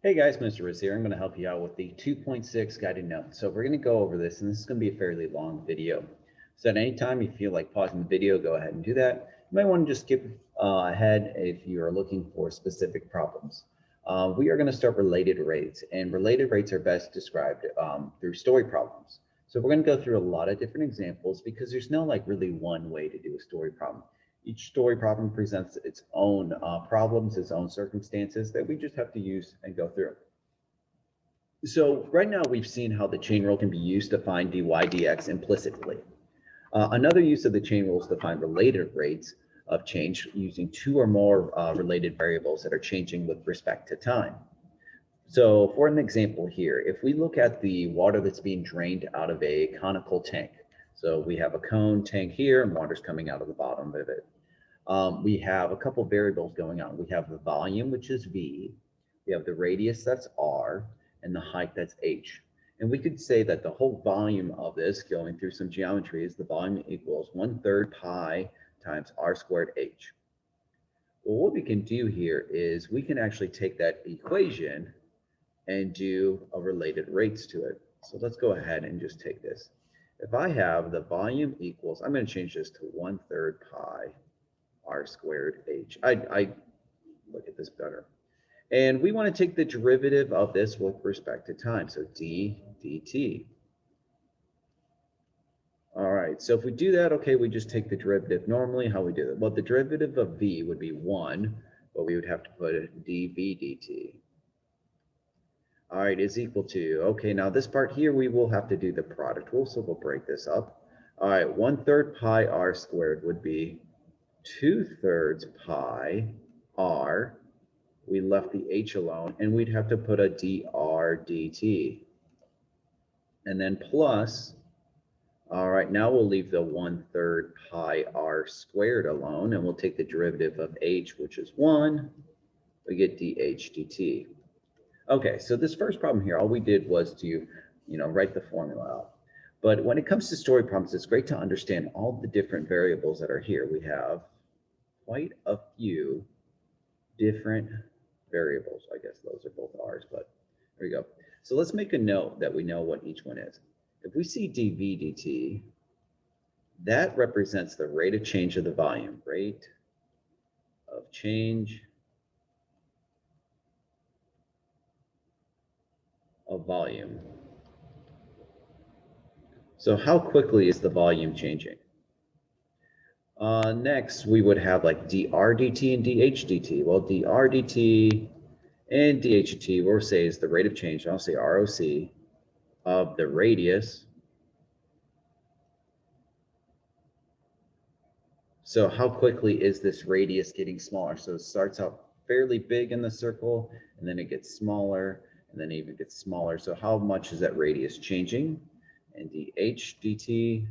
Hey guys, Mr. Riz here. I'm going to help you out with the 2.6 guided note. So we're going to go over this, and this is going to be a fairly long video. So at any time you feel like pausing the video, go ahead and do that. You might want to just skip ahead if you are looking for specific problems. We are going to start related rates, and related rates are best described through story problems. So we're going to go through a lot of different examples because there's no like really one way to do a story problem. Each story problem presents its own problems, its own circumstances that we just have to use and go through. So right now we've seen how the chain rule can be used to find dy dx implicitly. Another use of the chain rule is to find related rates of change using two or more related variables that are changing with respect to time. So for an example here, if we look at the water that's being drained out of a conical tank, so we have a cone tank here and water's coming out of the bottom of it. We have a couple variables going on. We have the volume, which is V. We have the radius, that's R, and the height, that's H. And we could say that the whole volume of this, going through some geometry, is the volume equals 1/3 pi times R squared H. Well, what we can do here is we can actually take that equation and do a related rates to it. So let's go ahead and just take this. If I have the volume equals, I'm going to change this to 1/3 pi R squared H. I look at this better. And we want to take the derivative of this with respect to time. So d dt. All right, so if we do that, okay, we just take the derivative normally. How we do that? Well, the derivative of v would be 1, but we would have to put dv dt. All right, is equal to, okay, now this part here, we will have to do the product rule, so we'll break this up. All right, 1/3 pi r squared would be 2/3 pi r. We left the h alone, and we'd have to put a dr dt. And then plus, all right, now we'll leave the 1/3 pi r squared alone, and we'll take the derivative of h, which is 1. We get dh dt. Okay, so this first problem here, all we did was to, write the formula out. But when it comes to story problems, it's great to understand all the different variables that are here. We have quite a few different variables. I guess those are both R's, but there we go. So let's make a note that we know what each one is. If we see dv dt, that represents the rate of change of the volume, rate of change of volume. So how quickly is the volume changing? Next, we would have like dr dt and dh dt. Well, dr dt and dh dt, we'll say is the rate of change, I'll say ROC, of the radius. So how quickly is this radius getting smaller? So it starts out fairly big in the circle, and then it gets smaller, and then it even gets smaller. So how much is that radius changing? And dh dt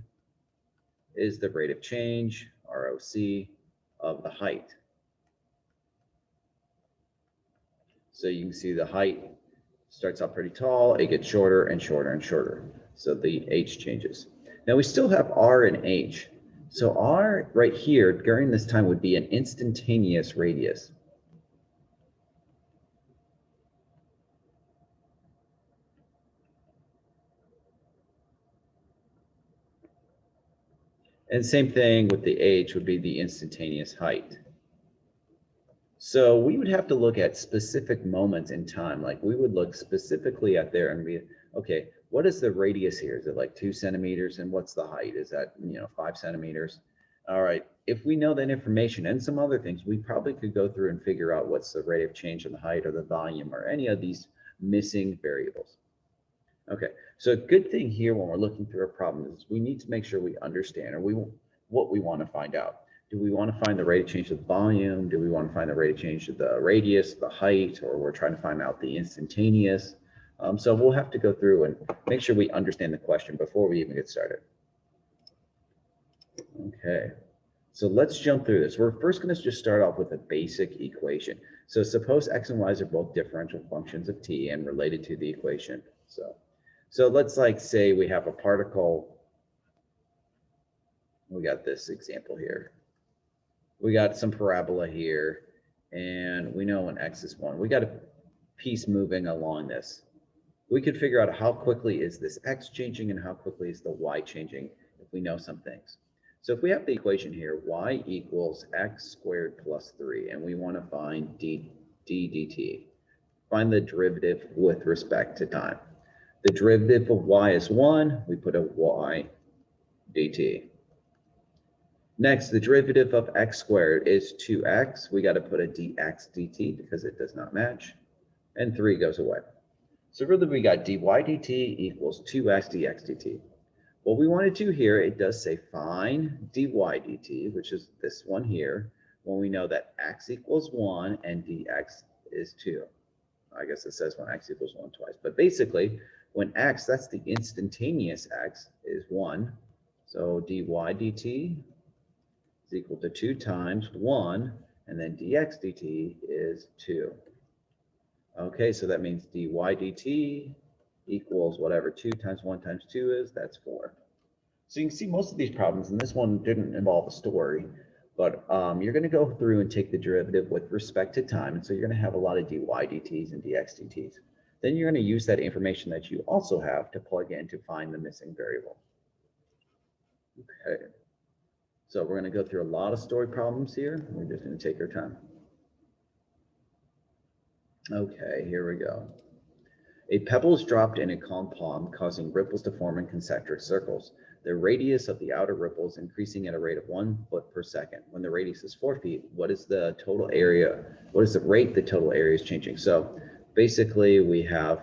is the rate of change, ROC, of the height. So you can see the height starts out pretty tall, it gets shorter and shorter and shorter. So the h changes. Now we still have r and h. So r right here during this time would be an instantaneous radius. And same thing with the h would be the instantaneous height. So we would have to look at specific moments in time. Like we would look specifically at there and be, okay, what is the radius here? Is it like 2 centimeters? And what's the height? Is that, 5 centimeters? All right, if we know that information and some other things, we probably could go through and figure out what's the rate of change in the height or the volume or any of these missing variables. Okay, so a good thing here when we're looking through a problem is we need to make sure we understand what we want to find out. Do we want to find the rate of change of the volume? Do we want to find the rate of change of the radius, the height, or we're trying to find out the instantaneous? So we'll have to go through and make sure we understand the question before we even get started. Okay, so let's jump through this. We're first going to just start off with a basic equation. So suppose x and y are both differential functions of t and related to the equation. So let's like say we have a particle. We got this example here. We got some parabola here, and we know when x is 1. We got to piece moving along this. We could figure out how quickly is this x changing and how quickly is the y changing if we know some things. So if we have the equation here, y equals x squared plus 3, and we want to find dt. Find the derivative with respect to time. The derivative of y is 1, we put a y dt. Next, the derivative of x squared is 2x. We got to put a dx dt because it does not match. And 3 goes away. So really we got dy dt equals 2x dx dt. What we want to do here, it does say find dy dt, which is this one here, when we know that x equals 1 and dx is 2. I guess it says when x equals 1 twice. But basically, when x, that's the instantaneous x, is 1. So dy dt is equal to 2 times 1, and then dx dt is 2. Okay, so that means dy dt equals whatever 2 times 1 times 2 is, that's 4. So you can see most of these problems, and this one didn't involve a story, but you're going to go through and take the derivative with respect to time, and so you're going to have a lot of dy dt's and dx dt's. Then you're going to use that information that you also have to plug in to find the missing variable. Okay, so we're going to go through a lot of story problems here. We're just going to take our time. Okay, here we go. A pebble is dropped in a calm pond, causing ripples to form in concentric circles. The radius of the outer ripple is increasing at a rate of 1 foot per second. When the radius is 4 feet, what is the total area? What is the rate the total area is changing? So basically we have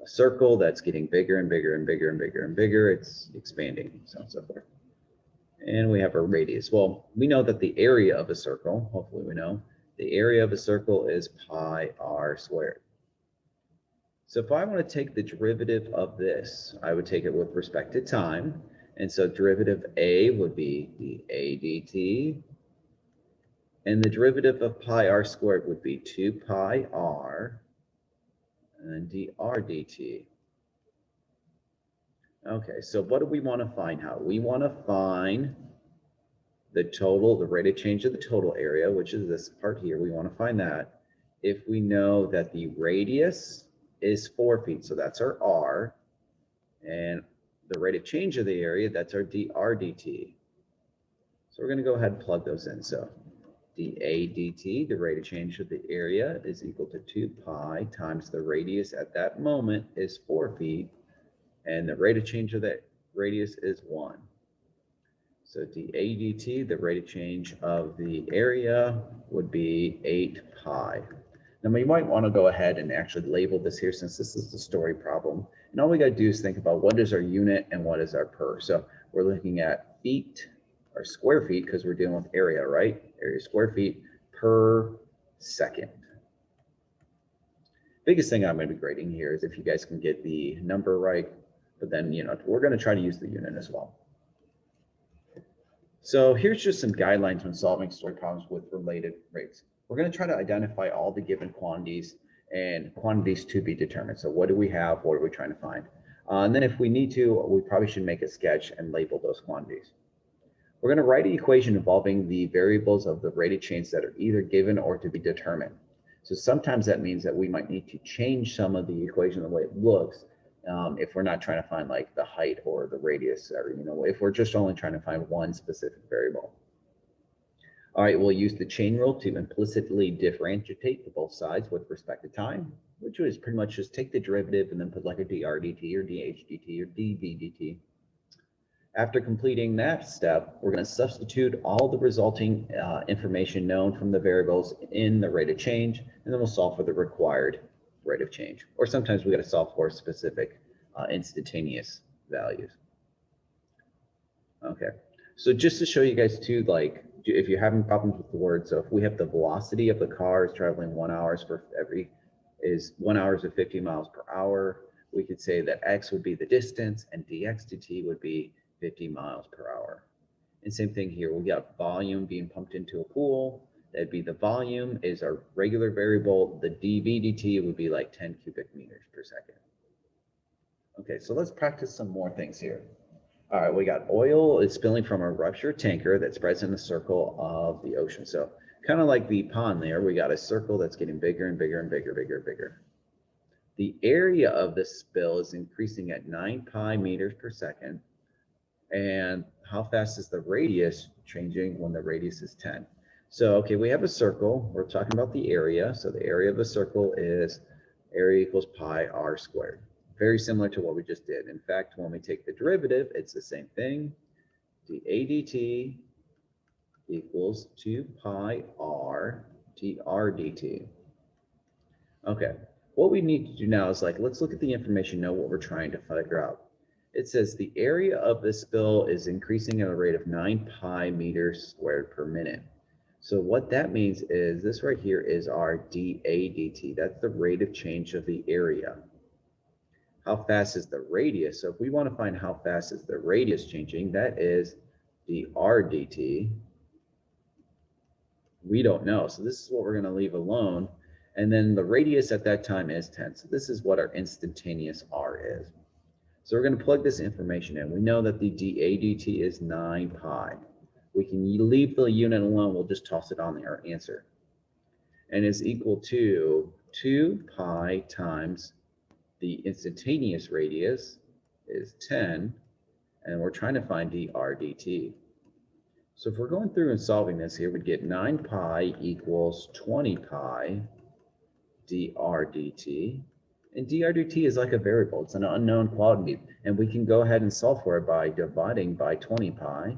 a circle that's getting bigger and bigger and bigger and bigger and bigger. It's expanding, so on and so forth. And we have a radius. Well, we know that the area of a circle, hopefully we know, the area of a circle is pi r squared. So if I want to take the derivative of this, I would take it with respect to time. And so derivative A would be the a dt. And the derivative of pi r squared would be 2 pi r and dr dt. Okay, so what do we want to find out? We want to find the total, the rate of change of the total area, which is this part here. We want to find that. If we know that the radius is 4 feet, so that's our r, and the rate of change of the area, that's our dr dt. So we're going to go ahead and plug those in. So dA dt, the rate of change of the area, is equal to 2 pi times the radius at that moment is 4 feet, and the rate of change of that radius is 1. So dA dt, the rate of change of the area, would be 8 pi. Now you might want to go ahead and actually label this here since this is the story problem. And all we got to do is think about what is our unit and what is our per. So we're looking at feet or square feet because we're dealing with area, right? Area square feet per second. Biggest thing I'm going to be grading here is if you guys can get the number right, but then, you know, we're going to try to use the unit as well. So here's just some guidelines when solving story problems with related rates. We're going to try to identify all the given quantities and quantities to be determined. So what do we have? What are we trying to find? And then if we need to, we probably should make a sketch and label those quantities. We're going to write an equation involving the variables of the rate of change that are either given or to be determined. So sometimes that means that we might need to change some of the equation the way it looks if we're not trying to find like the height or the radius, or, you know, if we're just only trying to find one specific variable. All right, we'll use the chain rule to implicitly differentiate to both sides with respect to time, which is pretty much just take the derivative and then put like a dr dt or dh dt or dv dt. After completing that step, we're going to substitute all the resulting information known from the variables in the rate of change, and then we'll solve for the required rate of change. Or sometimes we got to solve for specific instantaneous values. Okay, so just to show you guys too, like if you're having problems with the word, so if we have the velocity of the car is traveling 1 hour for is 1 hour is 50 miles per hour, we could say that x would be the distance and dx dt would be 50 miles per hour. And same thing here, we got volume being pumped into a pool. That'd be the volume is our regular variable. The dv dt would be like 10 cubic meters per second. Okay, so let's practice some more things here. All right, we got oil is spilling from a ruptured tanker that spreads in the circle of the ocean. So Kind of like the pond there, we got a circle that's getting bigger and bigger and bigger, bigger, and bigger. The area of the spill is increasing at 9 pi meters per second. And how fast is the radius changing when the radius is 10? So, okay, we have a circle. We're talking about the area. So the area of a circle is area equals pi r squared. Very similar to what we just did. In fact, when we take the derivative, it's the same thing. dA dt equals 2 pi r dr dt. Okay, what we need to do now is let's look at the information, know what we're trying to figure out. It says the area of the spill is increasing at a rate of 9 pi meters squared per minute. So what that means is this right here is our dA dt. That's the rate of change of the area. How fast is the radius? So if we want to find how fast is the radius changing, that is dr dt. We don't know. So this is what we're going to leave alone. And then the radius at that time is 10. So this is what our instantaneous r is. So we're going to plug this information in. We know that the dA dt is 9 pi. We can leave the unit alone. We'll just toss it on there, our answer. And is equal to 2 pi times the instantaneous radius is 10. And we're trying to find dr dt. So if we're going through and solving this here, we'd get 9 pi equals 20 pi dr dt. And dr dt is like a variable. It's an unknown quantity. And we can go ahead and solve for it by dividing by 20 pi.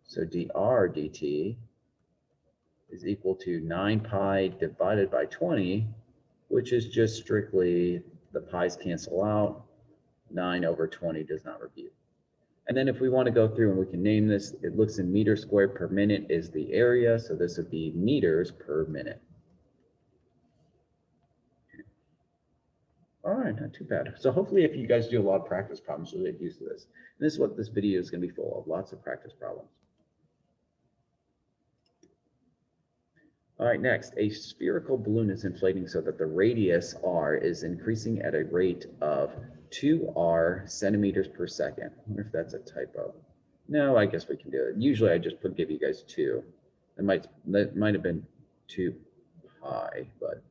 So dr dt is equal to 9 pi divided by 20, which is just strictly the pi's cancel out. 9 over 20 does not repeat. And then if we want to go through and we can name this, it looks in meters squared per minute is the area. So this would be meters per minute. All right, not too bad. So hopefully if you guys do a lot of practice problems, you'll get used to this. And this is what this video is going to be full of, lots of practice problems. All right, next, a spherical balloon is inflating so that the radius r is increasing at a rate of 2r centimeters per second. I wonder if that's a typo. No, I guess we can do it. Usually I just give you guys 2. That might have been 2 pi, but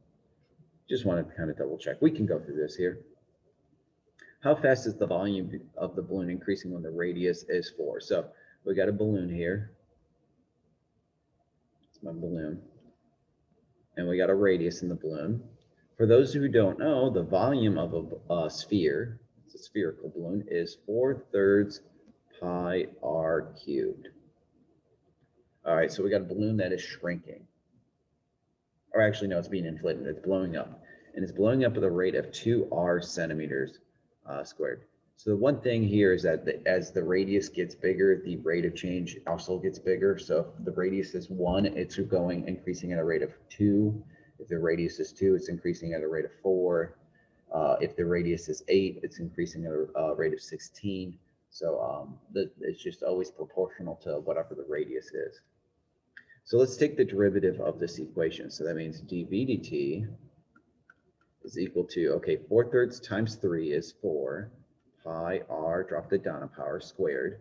just want to kind of double check. We can go through this here. How fast is the volume of the balloon increasing when the radius is 4? So we got a balloon here. It's my balloon. And we got a radius in the balloon. For those who don't know, the volume of a sphere, it's a spherical balloon, is 4/3 pi r cubed. All right, so we got a balloon that is shrinking. Or actually, no, it's being inflated. It's blowing up. And it's blowing up at a rate of 2r centimeters squared. So the one thing here is that as the radius gets bigger, the rate of change also gets bigger. So if the radius is 1, it's increasing at a rate of 2. If the radius is 2, it's increasing at a rate of 4. If the radius is 8, it's increasing at a rate of 16. So it's just always proportional to whatever the radius is. So let's take the derivative of this equation. So that means dV dt is equal to, okay, 4/3 times 3 is 4 pi r, drop the down a power, squared,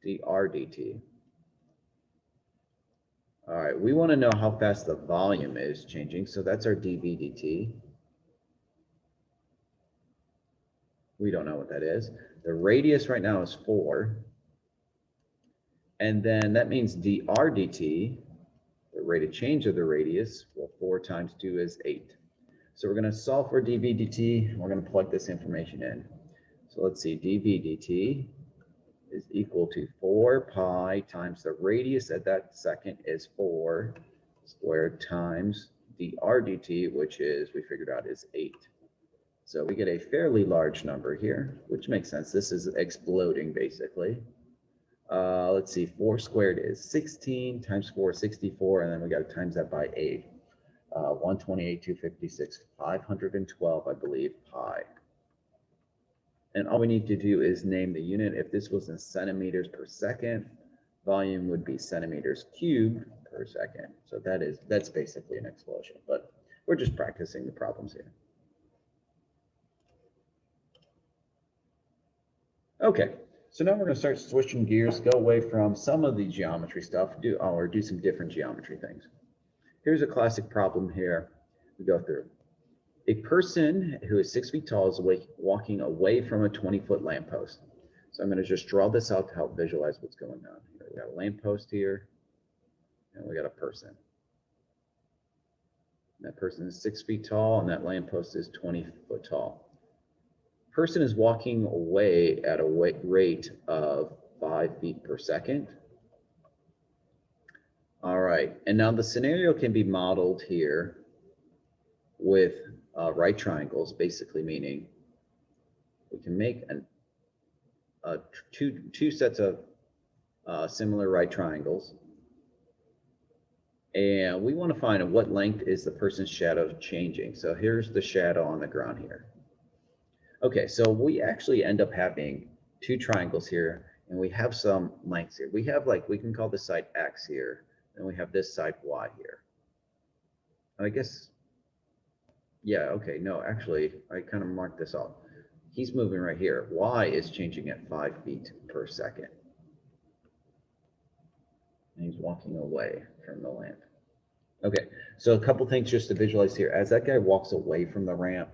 dr dt. All right, we want to know how fast the volume is changing. So that's our dV dt. We don't know what that is. The radius right now is 4. And then that means dr dt, the rate of change of the radius, well, 4 times 2 is 8. So we're going to solve for dV dt. We're going to plug this information in. So let's see, dV dt is equal to 4 pi times the radius at that second is 4 squared times dr dt, which is, we figured out, is 8. So we get a fairly large number here, which makes sense. This is exploding, basically. Let's see, 4 squared is 16, times 4 is 64, and then we got to times that by 8. 128, 256, 512, I believe, pi. And all we need to do is name the unit. If this was in centimeters per second, volume would be centimeters cubed per second. So that's basically an explosion, but we're just practicing the problems here. Okay, so now we're going to start switching gears, go away from some of the geometry stuff, do some different geometry things. Here's a classic problem here we go through. A person who is 6 feet tall is walking away from a 20-foot lamppost. So I'm going to just draw this out to help visualize what's going on. We got a lamppost here, and we got a person. That person is 6 feet tall, and that lamppost is 20 foot tall. Person is walking away at a rate of 5 feet per second. All right, and now the scenario can be modeled here with right triangles, basically meaning we can make two sets of similar right triangles. And we want to find at what length is the person's shadow changing. So here's the shadow on the ground here. Okay, so we actually end up having two triangles here, and we have some lengths here. We have, like, we can call this side X here, and we have this side Y here. I guess, yeah, okay, no, actually, I kind of marked this off. He's moving right here. Y is changing at 5 feet per second. And he's walking away from the lamp. Okay, so a couple things just to visualize here. As that guy walks away from the lamp,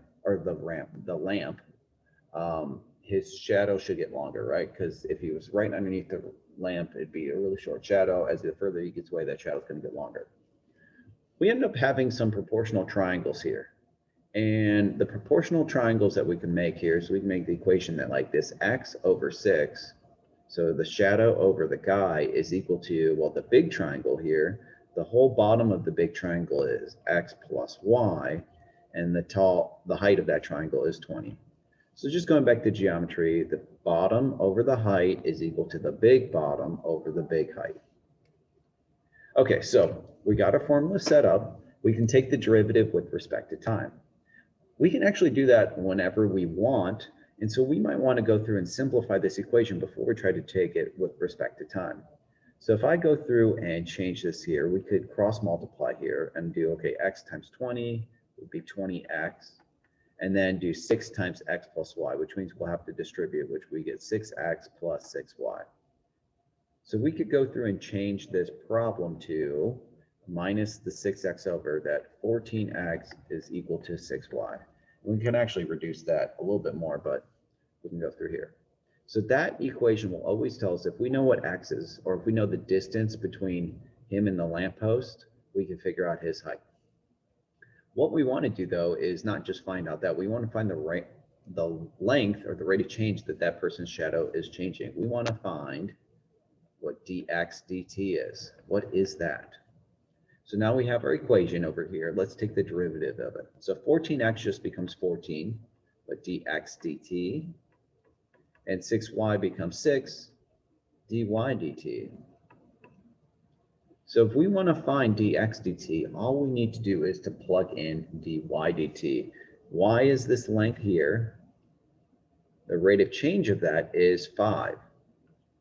his shadow should get longer, right? Because if he was right underneath the lamp, it'd be a really short shadow. As the further he gets away, that shadow's going to get longer. We end up having some proportional triangles here. And the proportional triangles that we can make here, so we can make the equation that like this, x over 6. So the shadow over the guy is equal to, well, the big triangle here, the whole bottom of the big triangle is x plus y, and the height of that triangle is 20. So just going back to geometry, the bottom over the height is equal to the big bottom over the big height. Okay, so we got our formula set up. We can take the derivative with respect to time. We can actually do that whenever we want. And so we might want to go through and simplify this equation before we try to take it with respect to time. So if I go through and change this here, we could cross multiply here and do, okay, x times 20 would be 20x, and then do 6 times x plus y, which means we'll have to distribute, which we get 6x plus 6y. So we could go through and change this problem to minus the 6x over that 14x is equal to 6y. We can actually reduce that a little bit more, but we can go through here. So that equation will always tell us if we know what x is, or if we know the distance between him and the lamppost, we can figure out his height. What we want to do, though, is not just find out that. We want to find the length or the rate of change that that person's shadow is changing. We want to find what dx dt is. What is that? So now we have our equation over here. Let's take the derivative of it. So 14x just becomes 14, but dx dt, and 6y becomes 6, dy dt. So if we want to find dx dt, all we need to do is to plug in dy dt. Y is this length here. The rate of change of that is 5.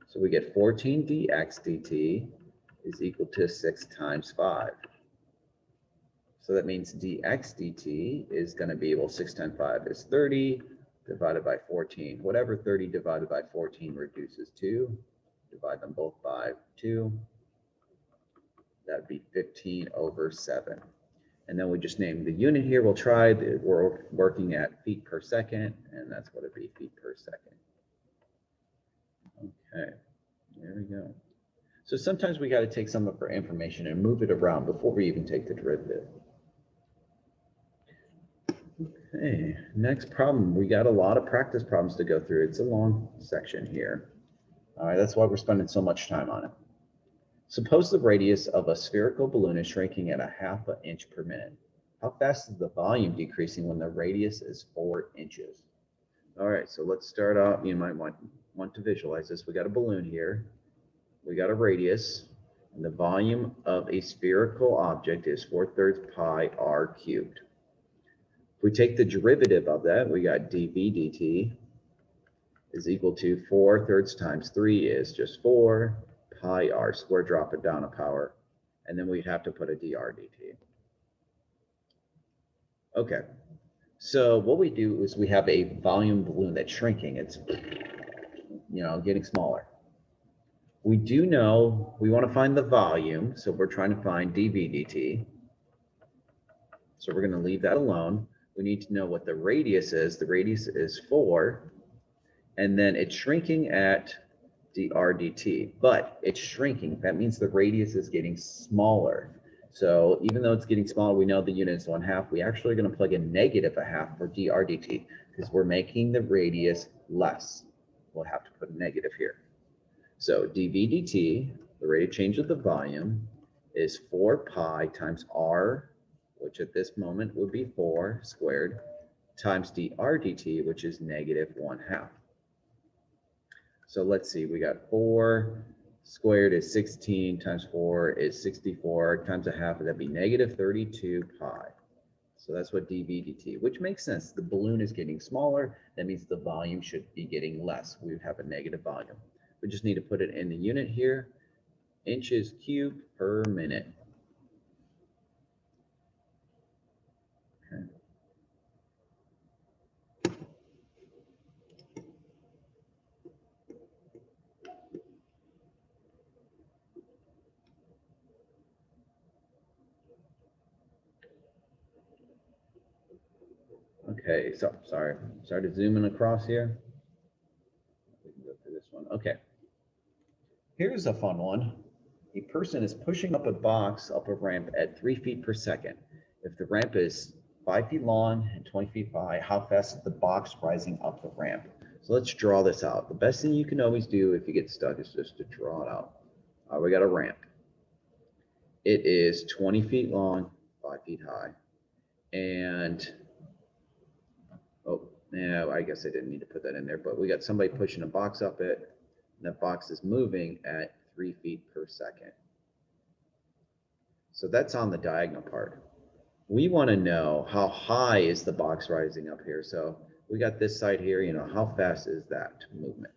So we get 14 dx dt is equal to 6 times 5. So that means dx dt is going to be, well, 6 times 5 is 30 divided by 14. Whatever 30 divided by 14 reduces to, divide them both by 2. That would be 15 over 7. And then we just name the unit here. We'll try, we're working at feet per second, and that's what it'd be, feet per second. Okay, there we go. So sometimes we got to take some of our information and move it around before we even take the derivative. Okay, next problem. We got a lot of practice problems to go through. It's a long section here. All right, that's why we're spending so much time on it. Suppose the radius of a spherical balloon is shrinking at 1/2 inch per minute. How fast is the volume decreasing when the radius is 4 inches? All right, so let's start out. You might want to visualize this. We got a balloon here. We got a radius, and the volume of a spherical object is 4/3 pi r cubed. If we take the derivative of that, we got dv dt is equal to 4/3 times 3 is just 4 pi r squared, drop it down a power, and then we'd have to put a dr dt. Okay, so what we do is we have a volume balloon that's shrinking. It's, getting smaller. We do know we want to find the volume, so we're trying to find dv dt. So we're going to leave that alone. We need to know what the radius is. The radius is 4, and then it's shrinking at dr dt, but it's shrinking. That means the radius is getting smaller. So even though it's getting smaller, we know the unit is 1/2. We actually are going to plug in -1/2 for dr dt because we're making the radius less. We'll have to put a negative here. So dv dt, the rate of change of the volume, is 4 pi times r, which at this moment would be 4 squared, times dr dt, which is -1/2. So let's see, we got 4 squared is 16 times 4 is 64 times 1/2, that'd be -32 pi. So that's what dv dt, which makes sense. The balloon is getting smaller. That means the volume should be getting less. We would have a negative volume. We just need to put it in the unit here, inches cubed per minute. Okay. Okay, so sorry to zoom in across here. We can go through this one. Okay. Here's a fun one. A person is pushing up a box up a ramp at 3 feet per second. If the ramp is 5 feet long and 20 feet high, how fast is the box rising up the ramp? So let's draw this out. The best thing you can always do if you get stuck is just to draw it out. We got a ramp. It is 20 feet long, 5 feet high. And, oh, yeah, I guess I didn't need to put that in there, but we got somebody pushing a box up it. And that box is moving at 3 feet per second. So that's on the diagonal part. We want to know how high is the box rising up here. So we got this side here, you know, how fast is that movement?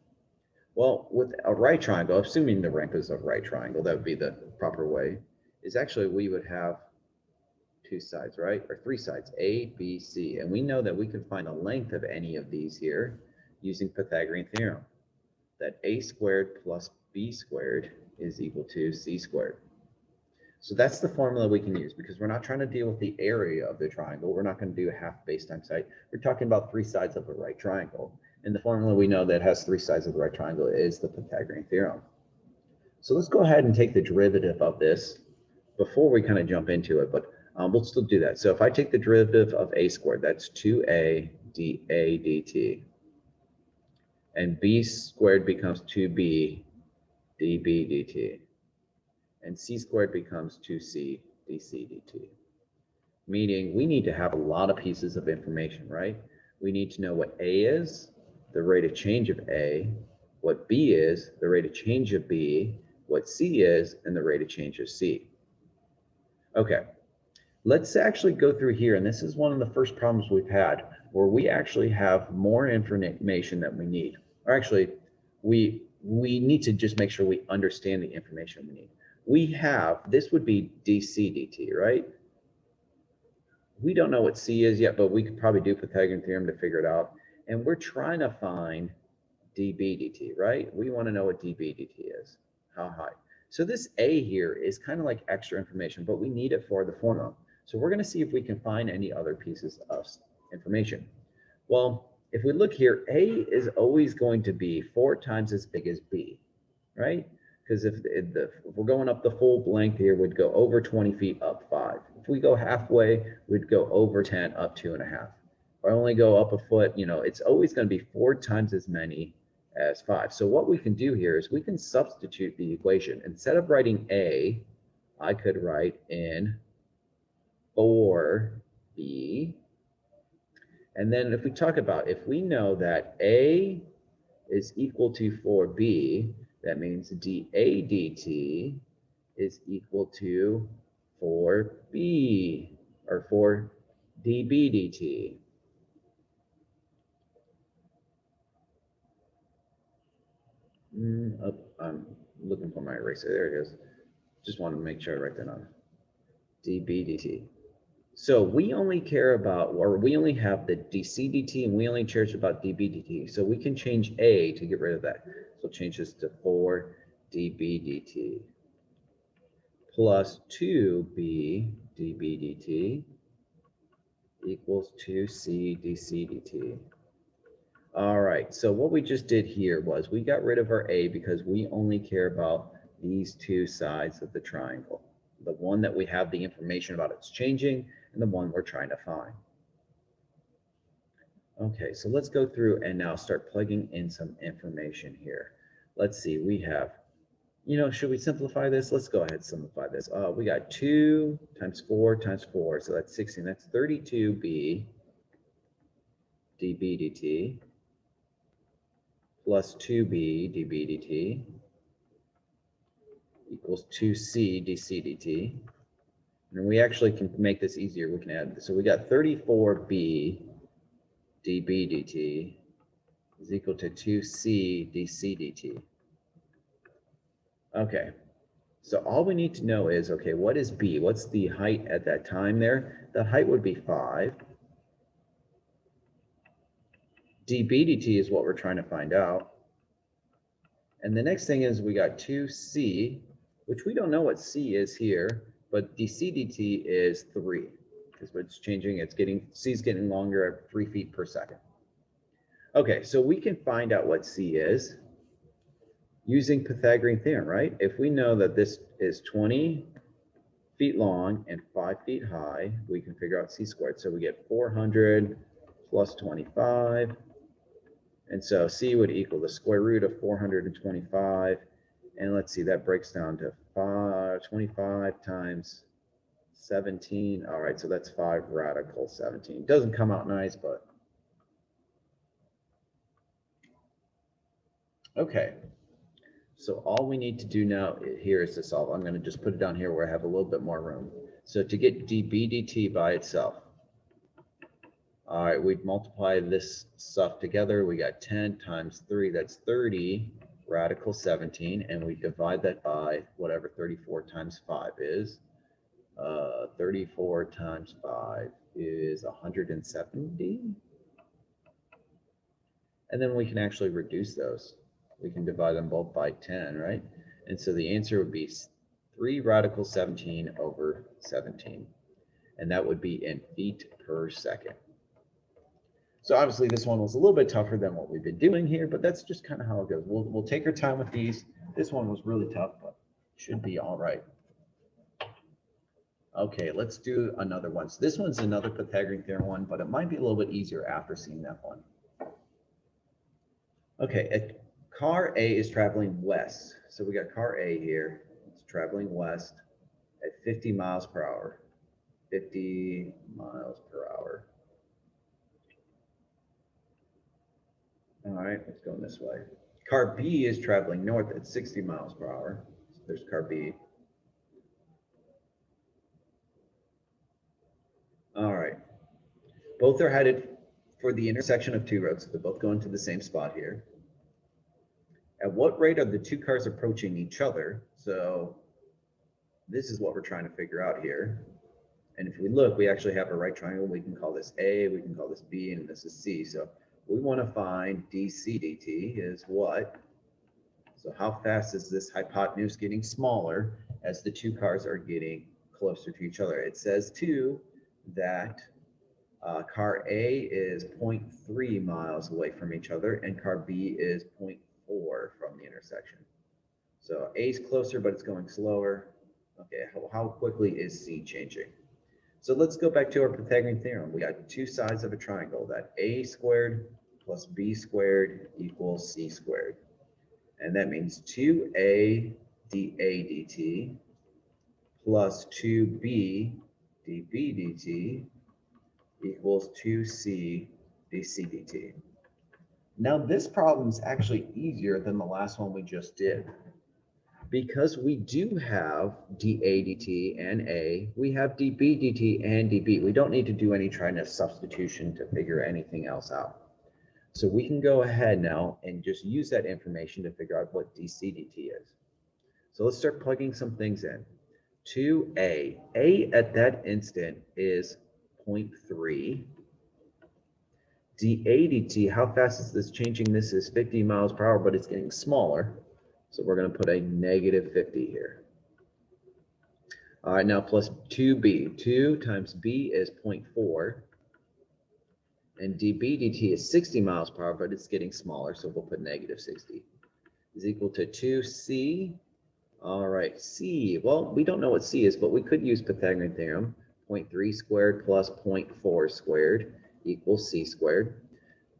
Well, with a right triangle, assuming the ramp is a right triangle, that would be the proper way, is actually we would have 2 sides, right? Or 3 sides, A, B, C. And we know that we can find the length of any of these here using Pythagorean Theorem, that A squared plus B squared is equal to C squared. So that's the formula we can use because we're not trying to deal with the area of the triangle. We're not going to do a half base times height. We're talking about 3 sides of a right triangle. And the formula we know that has 3 sides of the right triangle is the Pythagorean Theorem. So let's go ahead and take the derivative of this before we kind of jump into it, but we'll still do that. So if I take the derivative of A squared, that's 2A dA dt. And B squared becomes 2B dB dt. And C squared becomes 2C dC dt. Meaning we need to have a lot of pieces of information, right? We need to know what A is, the rate of change of A, what B is, the rate of change of B, what C is, and the rate of change of C. Okay, let's actually go through here, and this is one of the first problems we've had where we actually have more information that we need. Or actually, we need to just make sure we understand the information we need. We have, this would be dC dt, right? We don't know what C is yet, but we could probably do Pythagorean Theorem to figure it out. And we're trying to find dB dt, right? We want to know what dB dt is, how high. So this A here is kind of like extra information, but we need it for the formula. So we're going to see if we can find any other pieces of information. Well, if we look here, A is always going to be 4 times as big as B, right? Because if we're going up the full length here, we'd go over 20 feet up 5. If we go halfway, we'd go over 10 up 2.5. If I only go up a foot, you know, it's always going to be 4 times as many as 5. So what we can do here is we can substitute the equation. Instead of writing A, I could write in 4B. And then if we talk about, if we know that A is equal to 4B, that means dA dt is equal to 4B, or 4 dB dt. I'm looking for my eraser. There it is. Just wanted to make sure I write that down. dB dt. So we only care about, or we only have the dC dt, and we only care about dB dt. So we can change A to get rid of that. So change this to 4 dB dt plus 2B dB dt equals 2c dc dt. All right, so what we just did here was we got rid of our a because we only care about these two sides of the triangle. The one that we have the information about it's changing and the one we're trying to find. Okay, so let's go through and now start plugging in some information here. Let's see, we have, should we simplify this? Let's go ahead and simplify this. We got 2 times 4 times 4, so that's 16. That's 32b dB dt plus 2b dB dt equals 2c dc dt. And we actually can make this easier. We can add this. So we got 34b dB dt is equal to 2c dc dt. Okay, so all we need to know is, okay, what is b? What's the height at that time there? The height would be 5. dB dt is what we're trying to find out. And the next thing is we got 2c, which we don't know what c is here, but dc dt is 3, because it's changing, c is getting longer at 3 feet per second. Okay, so we can find out what c is using Pythagorean Theorem, right? If we know that this is 20 feet long and 5 feet high, we can figure out c squared. So we get 400 plus 25. And so c would equal the square root of 425. And let's see, that breaks down to 25 times 17. All right, so that's 5 radical 17. Doesn't come out nice, but okay. So all we need to do now here is to solve. I'm going to just put it down here where I have a little bit more room. So to get dB dt by itself, all right, we'd multiply this stuff together. We got 10 times 3, that's 30 radical 17, and we divide that by whatever 34 times 5 is. 34 times 5 is 170. And then we can actually reduce those. We can divide them both by 10, right? And so the answer would be 3 radical 17 over 17. And that would be in feet per second. So obviously this one was a little bit tougher than what we've been doing here, but that's just kind of how it goes. We'll take our time with these. This one was really tough, but should be all right. Okay, let's do another one. So this one's another Pythagorean Theorem one, but it might be a little bit easier after seeing that one. Okay, car A is traveling west. So we got car A here. It's traveling west at 50 miles per hour. 50 miles per hour. All right, let's go this way. Car B is traveling north at 60 miles per hour. So there's car B. All right. Both are headed for the intersection of 2 roads. So they're both going to the same spot here. At what rate are the 2 cars approaching each other? So this is what we're trying to figure out here. And if we look, we actually have a right triangle. We can call this A, we can call this B, and this is C. So we want to find dc dt is what? So how fast is this hypotenuse getting smaller as the 2 cars are getting closer to each other? It says too that car A is 0.3 miles away from each other and car B is 0.4 from the intersection. So A is closer, but it's going slower. Okay, how quickly is C changing? So let's go back to our Pythagorean theorem. We got 2 sides of a triangle, that A squared plus B squared equals C squared. And that means 2A dA dt plus 2B dB dt equals 2C dC dt. Now this problem is actually easier than the last one we just did. Because we do have dA dt and A, we have dB dt and dB. We don't need to do any trying to substitution to figure anything else out. So we can go ahead now and just use that information to figure out what dC dt is. So let's start plugging some things in. 2A. A at that instant is 0.3. dA dt, how fast is this changing? This is 50 miles per hour, but it's getting smaller. So we're going to put a negative 50 here. All right, now plus 2b. 2 times b is 0.4. And dB dt is 60 miles per hour, but it's getting smaller, so we'll put negative 60 is equal to 2c. All right, c. Well, we don't know what c is, but we could use Pythagorean Theorem. 0.3 squared plus 0.4 squared equals c squared.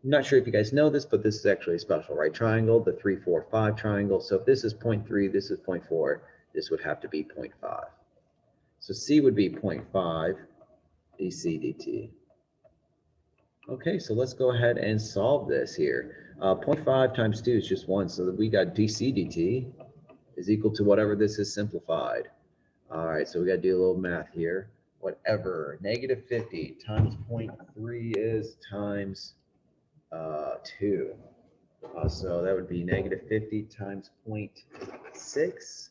I'm not sure if you guys know this, but this is actually a special right triangle, the 3, 4, 5 triangle. So if this is 0.3, this is 0.4, this would have to be 0.5. So c would be 0.5 dc dt. Okay, so let's go ahead and solve this here. 0.5 times 2 is just 1, so that we got dc dt is equal to whatever this is simplified. All right, so we got to do a little math here. Whatever negative 50 times 0.3 is times 2. So that would be negative 50 times 0.6,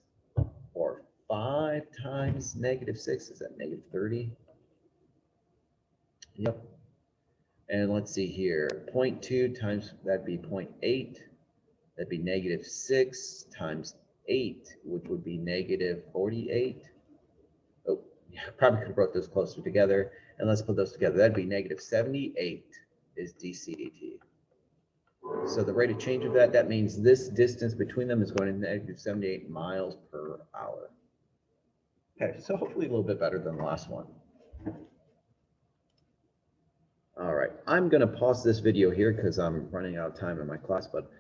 or 5 times negative 6. Is that negative 30? Yep. And let's see here, 0.2 times, that'd be 0.8. That'd be negative 6 times 8, which would be negative 48. Oh, yeah, probably could have brought those closer together. And let's put those together. That'd be negative 78 is dc dt. So the rate of change of that means this distance between them is going to negative 78 miles per hour. Okay, so hopefully a little bit better than the last one. All right, I'm going to pause this video here because I'm running out of time in my class, but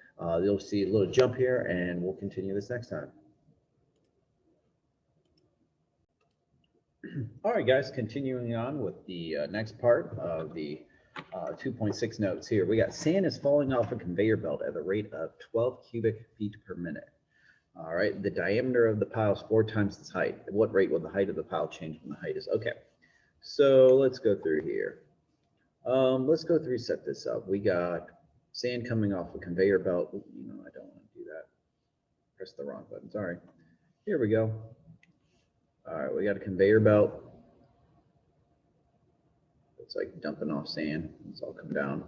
you'll see a little jump here and we'll continue this next time. All right, guys, continuing on with the next part of the 2.6 notes here. We got sand is falling off a conveyor belt at a rate of 12 cubic feet per minute. All right, the diameter of the pile is 4 times its height. At what rate will the height of the pile change when the height is? Okay, so let's go through here. Let's go through, set this up. We got sand coming off a conveyor belt. You know, I don't want to do that. Press the wrong button, sorry. Here we go. All right, we got a conveyor belt. It's like dumping off sand. It's all come down,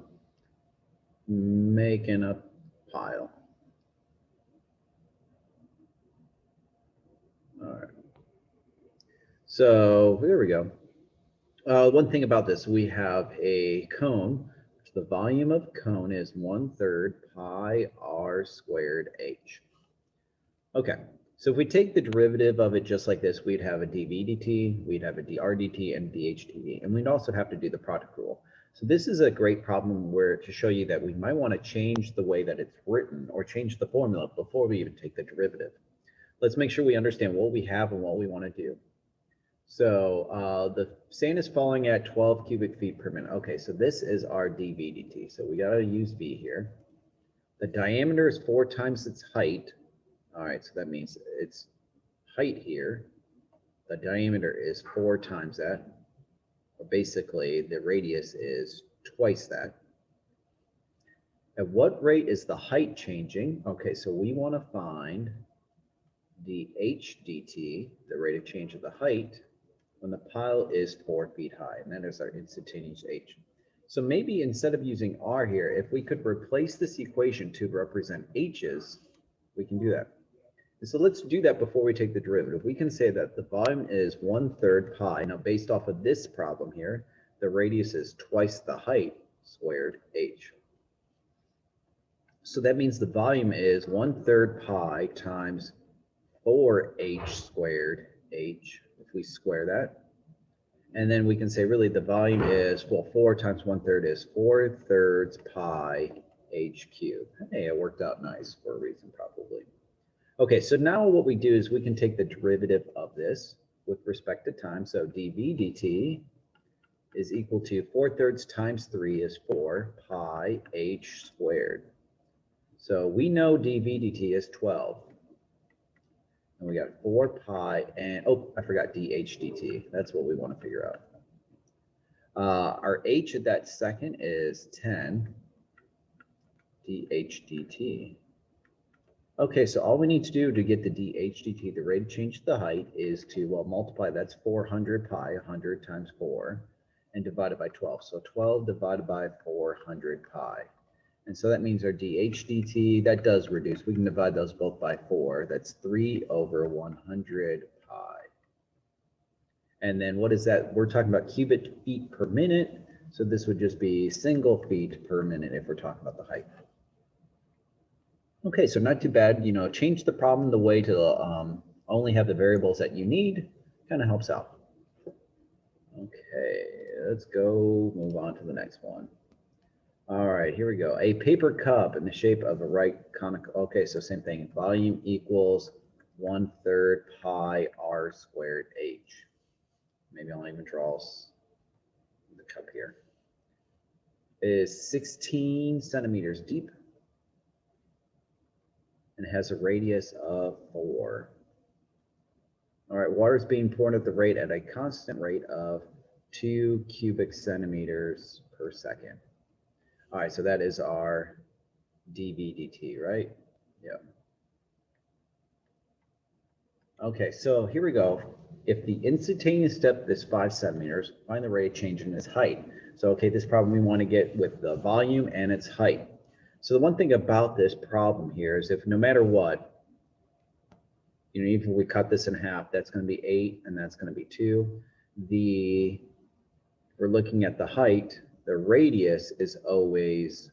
making a pile. All right. So here we go. One thing about this, we have a cone. The volume of cone is 1/3 pi r squared h. Okay, so if we take the derivative of it just like this, we'd have a dv dt, we'd have a dr dt, and dh dt, and we'd also have to do the product rule. So this is a great problem where to show you that we might want to change the way that it's written or change the formula before we even take the derivative. Let's make sure we understand what we have and what we want to do. So the sand is falling at 12 cubic feet per minute. Okay, so this is our dv dt. So we got to use v here. The diameter is 4 times its height. All right, so that means its height here. The diameter is 4 times that. Basically, the radius is twice that. At what rate is the height changing? Okay, so we want to find dh dt, the rate of change of the height, when the pile is 4 feet high, and that is our instantaneous h. So maybe instead of using r here, if we could replace this equation to represent h's, we can do that. And so let's do that before we take the derivative. We can say that the volume is 1/3 pi. Now, based off of this problem here, the radius is twice the height squared h. So that means the volume is 1/3 pi times 4h squared h, if we square that. And then we can say really the volume is, well, 4 times 1/3 is 4/3 pi h cubed. Hey, it worked out nice for a reason probably. Okay, so now what we do is we can take the derivative of this with respect to time. So dv dt is equal to 4/3 times 3 is 4 pi h squared. So we know dv dt is 12. And we got 4 pi and, oh, I forgot dh dt. That's what we want to figure out. Our h at that second is 10 dh dt. Okay, so all we need to do to get the dh dt, the rate of change of the height, is to, well, multiply, that's 400 pi, 100 times 4, and divided by 12. So 12 divided by 400 pi. And so that means our dh dt, that does reduce. We can divide those both by 4. That's 3/100 pi. And then what is that? We're talking about cubic feet per minute. So this would just be single feet per minute if we're talking about the height. Okay, so not too bad. You know, change the problem the way to only have the variables that you need. Kind of helps out. Okay, let's go move on to the next one. All right, here we go. A paper cup in the shape of a right conical. Okay, so same thing. Volume equals 1/3 pi r squared h. Maybe I'll even draw the cup here. It is 16 centimeters deep and it has a radius of 4. All right, water is being poured at the rate at a constant rate of 2 cubic centimeters per second. All right, so that is our dV dt, right? Yeah. Okay, so here we go. If the instantaneous depth is 5 centimeters, find the rate of change in its height. So, okay, this problem we want to get with the volume and its height. So the one thing about this problem here is if no matter what, you know, even if we cut this in half, that's going to be 8 and that's going to be 2. We're looking at the height. The radius is always,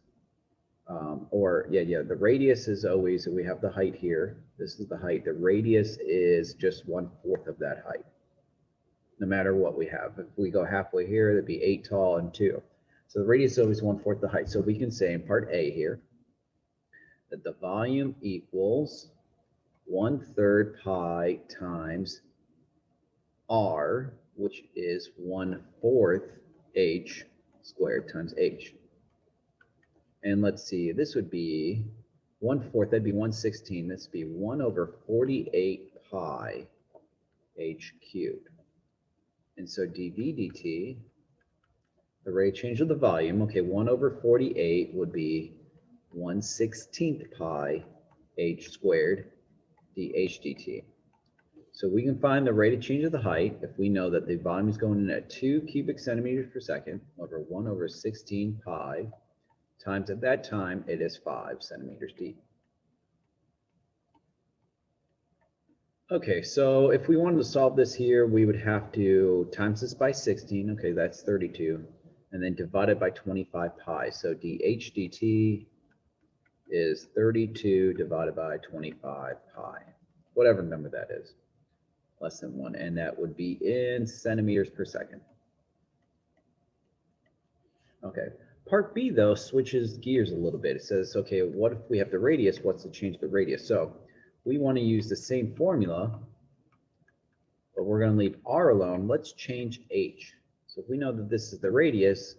the radius is always, we have the height here. This is the height. The radius is just 1/4 of that height, no matter what we have. If we go halfway here, that'd be 8 tall and 2. So the radius is always 1/4 the height. So we can say in part A here that the volume equals 1/3 pi times r, which is 1/4 h squared times h. And let's see, this would be 1/4, that'd be 1/16. This would be 1/48 pi h cubed. And so dV dt, the rate of change of the volume, okay, 1/48 would be 1/16 pi h squared dH dt. So we can find the rate of change of the height if we know that the volume is going in at 2 cubic centimeters per second over 1/16 pi times at that time it is 5 centimeters deep. Okay, so if we wanted to solve this here, we would have to times this by 16. Okay, that's 32. And then divide it by 25 pi. So dH dt is 32 divided by 25 pi, whatever number that is, less than 1. And that would be in centimeters per second. Okay, part B, though, switches gears a little bit. It says, okay, what if we have the radius? What's the change of the radius? So we want to use the same formula, but we're going to leave r alone. Let's change h. So if we know that this is the radius,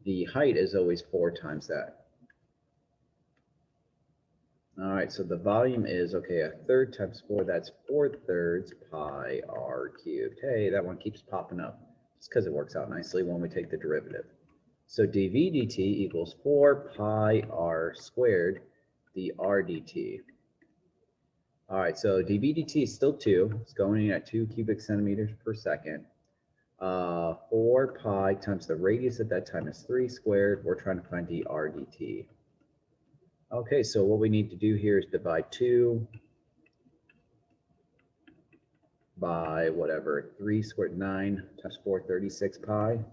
the height is always 4 times that. All right, so the volume is, okay, 1/3 times 4, that's 4/3 pi r cubed. Hey, that one keeps popping up. It's because it works out nicely when we take the derivative. So dV dt equals 4 pi r squared dr dt. All right, so dV dt is still 2. It's going in at 2 cubic centimeters per second. 4 pi times the radius at that time is 3 squared. We're trying to find dr dt. Okay, so what we need to do here is divide 2 by whatever, 3 squared, 9 times 4, 36 pi.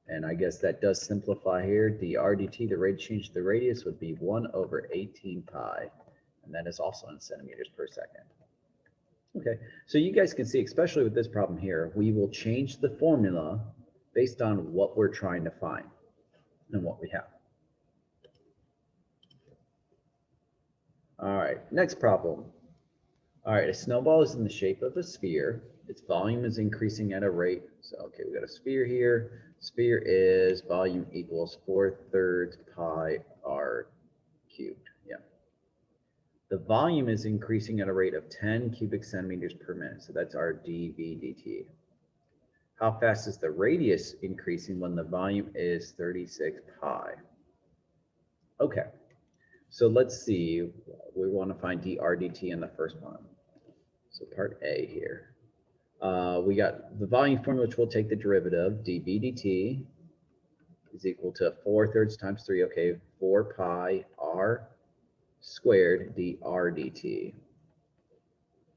And I guess that does simplify here. Dr dt, the rate of change of the radius, would be 1/18 pi. And that is also in centimeters per second. Okay, so you guys can see, especially with this problem here, we will change the formula based on what we're trying to find and what we have. All right, next problem. All right, a snowball is in the shape of a sphere. Its volume is increasing at a rate. So, okay, we got a sphere here. Sphere is volume equals 4/3 pi r cubed. Yeah. The volume is increasing at a rate of 10 cubic centimeters per minute. So that's our dV dt. How fast is the radius increasing when the volume is 36 pi? Okay. So let's see, we want to find dr dt in the first one. So part A here. We got the volume formula, which we'll take the derivative. dV dt is equal to 4/3 times 3. Okay, 4 pi r squared dr dt.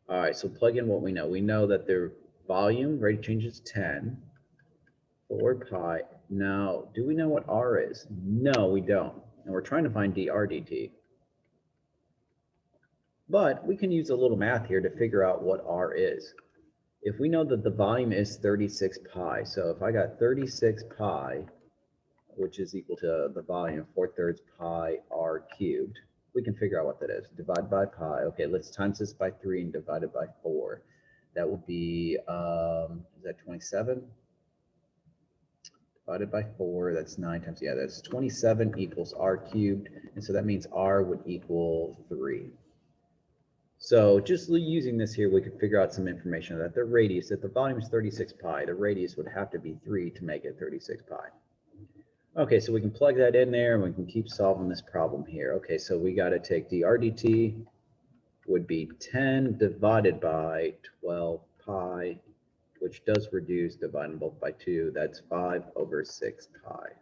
All right, so plug in what we know. We know that the volume rate of change is 10. 4 pi Now, do we know what r is? No, we don't. And we're trying to find dr dt. But we can use a little math here to figure out what r is. If we know that the volume is 36 pi, so if I got 36 pi, which is equal to the volume, 4/3 pi r cubed, we can figure out what that is. Divide by pi. Okay, let's times this by 3 and divide it by 4. That would be, is that 27? Divided by 4, that's 9 times, yeah, that's 27 equals r cubed. And so that means r would equal 3. So just using this here, we could figure out some information that the radius, if the volume is 36 pi, the radius would have to be 3 to make it 36 pi. Okay, so we can plug that in there and we can keep solving this problem here. Okay, so we got to take dr dt would be 10 divided by 12 pi, which does reduce dividing both by 2. That's 5/6 pi.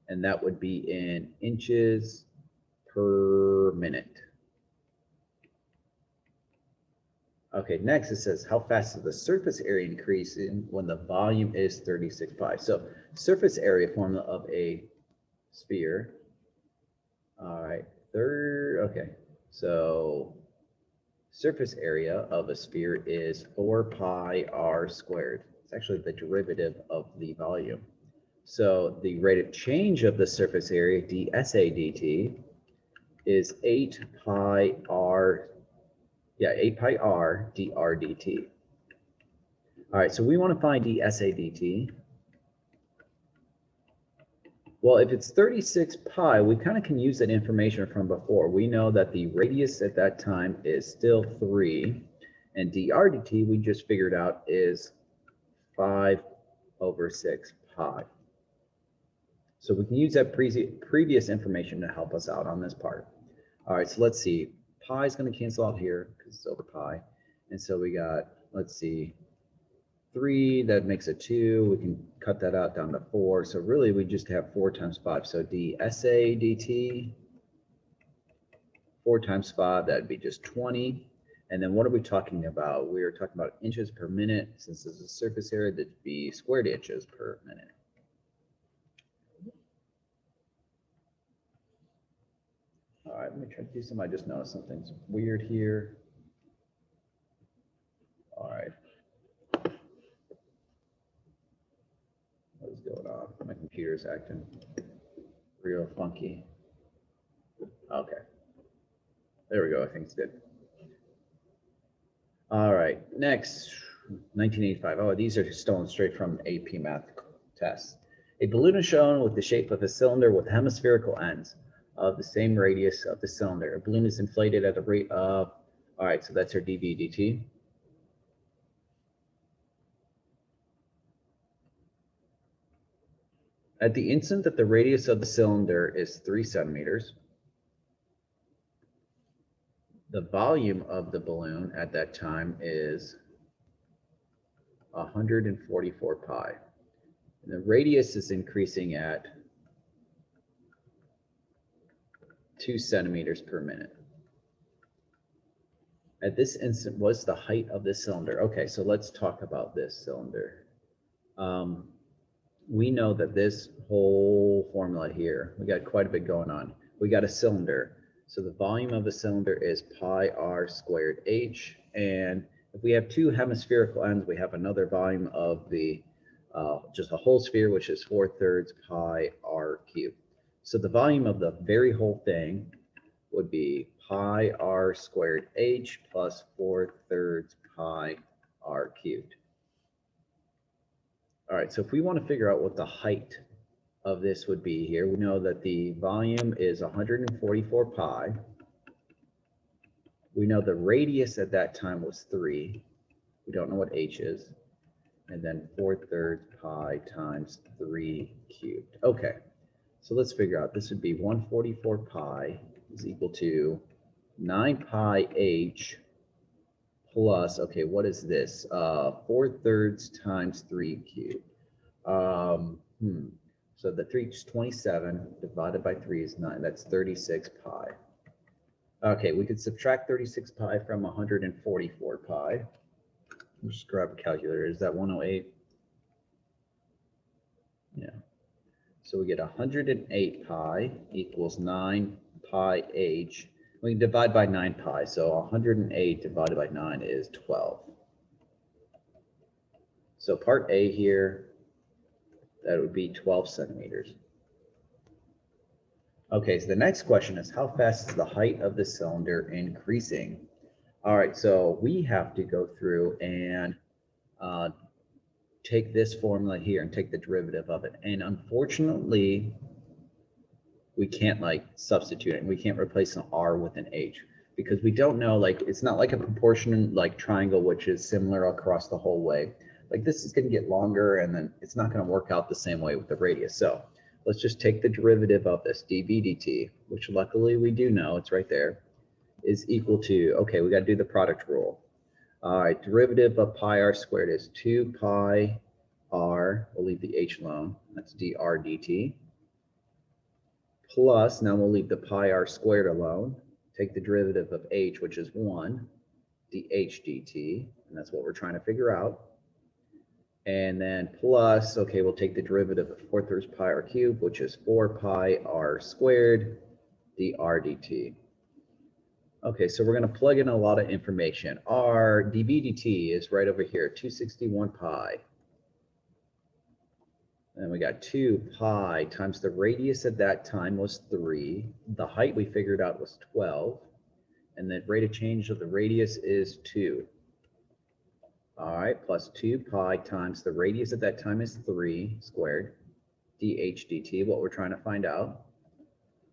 And that would be in inches per minute. Okay, next it says, how fast does the surface area increase when the volume is 36 pi? So surface area formula of a sphere. All right, okay. So surface area of a sphere is 4 pi r squared. It's actually the derivative of the volume. So the rate of change of the surface area, dSA dt, is 8 pi r dr dt. All right, so we want to find dSA dt. Well, if it's 36 pi, we kind of can use that information from before. We know that the radius at that time is still 3, and dr dt we just figured out is 5/6 pi. So we can use that previous information to help us out on this part. All right, so let's see. Pi is going to cancel out here because it's over pi. And so we got, let's see, 3, that makes it 2. We can cut that out down to 4. So really we just have 4 times 5. So dSA dt, 4 times 5, that'd be just 20. And then what are we talking about? We are talking about inches per minute. Since this is a surface area, that'd be squared inches per minute. All right, let me try to do some. I just noticed something's weird here. All right. What is going on? My computer's acting real funky. Okay. There we go. I think it's good. All right. Next, 1985. Oh, these are stolen straight from AP math tests. A balloon is shown with the shape of a cylinder with hemispherical ends of the same radius of the cylinder. A balloon is inflated at a rate of, all right, so that's our dV dt. At the instant that the radius of the cylinder is 3 centimeters, the volume of the balloon at that time is 144 pi. And the radius is increasing at 2 centimeters per minute. At this instant, what's the height of the cylinder? Okay, so let's talk about this cylinder. We know that this whole formula here, we got quite a bit going on. We got a cylinder. So the volume of a cylinder is pi r squared h. And if we have 2 hemispherical ends, we have another volume of the just a whole sphere, which is 4/3 pi r cubed. So the volume of the very whole thing would be pi r squared h plus 4/3 pi r cubed. All right, so if we want to figure out what the height of this would be here, we know that the volume is 144 pi. We know the radius at that time was 3. We don't know what h is. And then 4/3 pi times 3 cubed. Okay, so let's figure out. This would be 144 pi is equal to 9 pi h plus, okay, what is this? 4/3 times 3 cubed. So the 3 is 27, divided by 3 is 9. That's 36 pi. Okay, we could subtract 36 pi from 144 pi. Just grab a calculator. Is that 108? Yeah. So we get 108 pi equals 9 pi h. We can divide by 9 pi, so 108 divided by 9 is 12. So part A here, that would be 12 centimeters. Okay, so the next question is, how fast is the height of the cylinder increasing? All right, so we have to go through and take this formula here and take the derivative of it. And unfortunately, we can't like substitute it. We can't replace an R with an H because we don't know, like, it's not like a proportion like triangle, which is similar across the whole way. Like this is going to get longer and then it's not going to work out the same way with the radius. So let's just take the derivative of this dv dt, which luckily we do know, it's right there, is equal to, okay, we got to do the product rule. All right, derivative of pi r squared is 2 pi r, we'll leave the h alone, that's dr dt, plus, now we'll leave the pi r squared alone, take the derivative of h, which is 1, dh dt, and that's what we're trying to figure out. And then plus, okay, we'll take the derivative of 4/3 pi r cubed, which is 4 pi r squared, dr dt. Okay, so we're going to plug in a lot of information. Our dv dt is right over here, 261 pi. And we got 2 pi times the radius at that time was 3. The height we figured out was 12. And the rate of change of the radius is 2. All right, plus 2 pi times the radius at that time is 3 squared, dh dt, what we're trying to find out,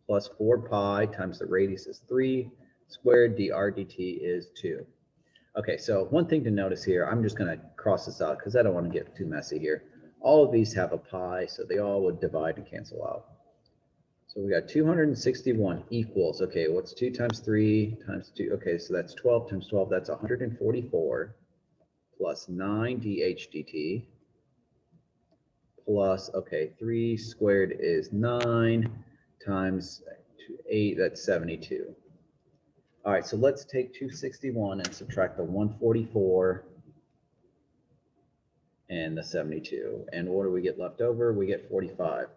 plus 4 pi times the radius is 3 squared, dr dt is 2. Okay, so one thing to notice here, I'm just going to cross this out because I don't want to get too messy here. All of these have a pi, so they all would divide and cancel out. So we got 261 equals, okay, what's 2 times 3 times 2? Okay, so that's 12 times 12, that's 144. Plus 9 dh dt plus, okay, 3 squared is 9 times 8, that's 72. All right, so let's take 261 and subtract the 144 and the 72. And what do we get left over? We get 45.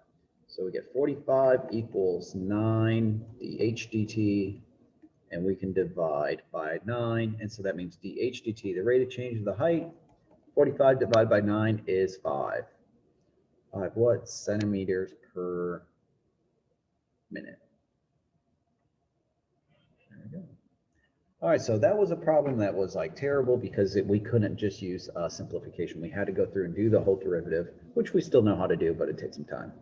So we get 45 equals 9 dh dt, and we can divide by 9, and so that means dh dt, the rate of change of the height, 45 divided by 9 is 5. 5 what? Centimeters per minute. There we go. All right, so that was a problem that was like terrible because we couldn't just use simplification. We had to go through and do the whole derivative, which we still know how to do, but it takes some time.